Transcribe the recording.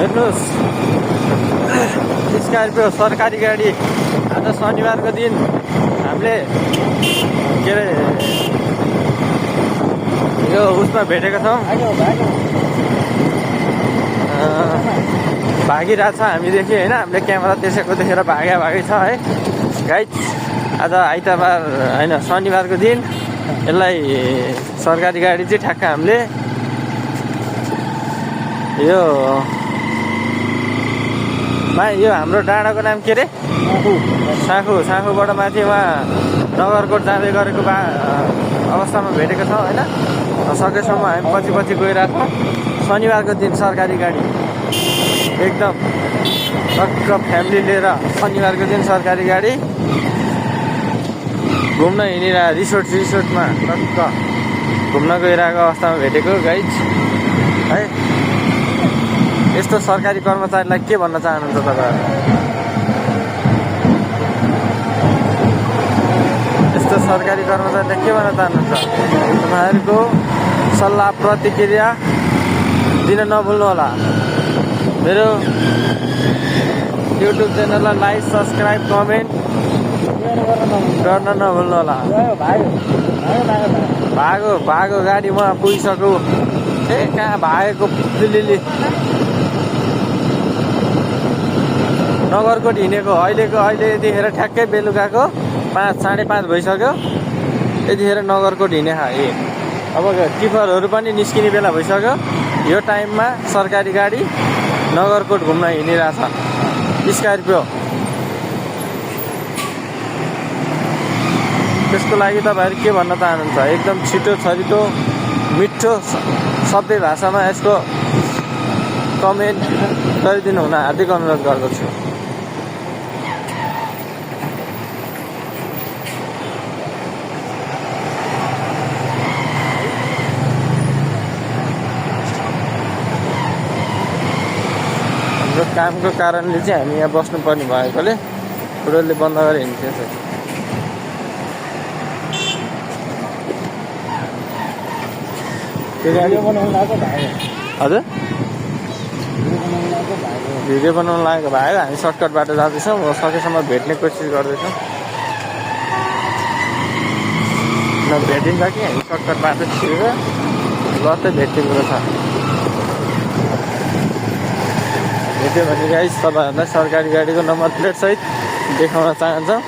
हेर्नुहोस्, स्कर्पियो सरकारी गाडी आज शनिबारको दिन हामीले के अरे यो उसमा भेटेको छौँ। भागिरहेको छ हामीदेखि होइन, हामीले क्यामेरा त्यसैको देखेर भागै छ है गाइज। आज आइतबार होइन शनिबारको दिन यसलाई सरकारी गाडी चाहिँ ठ्याक्क हामीले यो हाम्रो डाँडाको नाम के अरे साँखुबाट माथि उहाँ नगरकोट जाँदै गरेको अवस्थामा भेटेको छौँ होइन। सकेसम्म हामी पछि गइरहेको छौँ। शनिबारको दिन सरकारी गाडी एकदम टक्क फ्यामिली लिएर शनिबारको दिन सरकारी गाडी घुम्न हिँडिरहेको रिसोर्टमा टक्क घुम्न गइरहेको अवस्थामा भेटेको गाइज है। यस्तो सरकारी कर्मचारीलाई के भन्न चाहनुहुन्छ तपाईँहरू? यस्तो सरकारी कर्मचारीलाई के भन्न चाहनुहुन्छ? तपाईँहरूको सल्लाह प्रतिक्रिया दिन नभुल्नु होला। मेरो युट्युब च्यानललाई लाइक सब्सक्राइब कमेन्ट गर्न नभुल्नु होला। भागो गाडी म पुगिसक्यो। कहाँ भागेको दिल्ली नगरकोट हिँडेको अहिले यतिखेर ठ्याक्कै बेलुकाको 5:30 भइसक्यो। यतिखेर नगरकोट हिँडे अब टिफरहरू पनि निस्किने बेला भइसक्यो। यो टाइममा सरकारी गाडी नगरकोट घुम्न हिँडिरहेछ स्कर्पियो। त्यसको लागि तपाईँहरू के भन्न चाहनुहुन्छ? एकदम छिटो छरितो मिठो सबै भाषामा यसको कमेन्ट गरिदिनु हुन हार्दिक अनुरोध गर्दछु। हाम्रो कामको कारणले चाहिँ हामी यहाँ बस्नुपर्ने भएकोले रोडले बन्द गरेर हिँड्थ्यो। हजुर भिडियो बनाउनु लागेको भाइ हामी सर्टकट बाटो जाँदैछौँ। सकेसम्म भेट्ने कोसिस गर्दैछौँ। भेटिन्छ कि हामी सर्टकट बाटो छिरेर लत्तै भेट्ने कुरो छ। भेट्यो भने गाइस तपाईँहरूलाई सरकारी गाडीको नम्बर प्लेट सहित देखाउन चाहन्छौँ।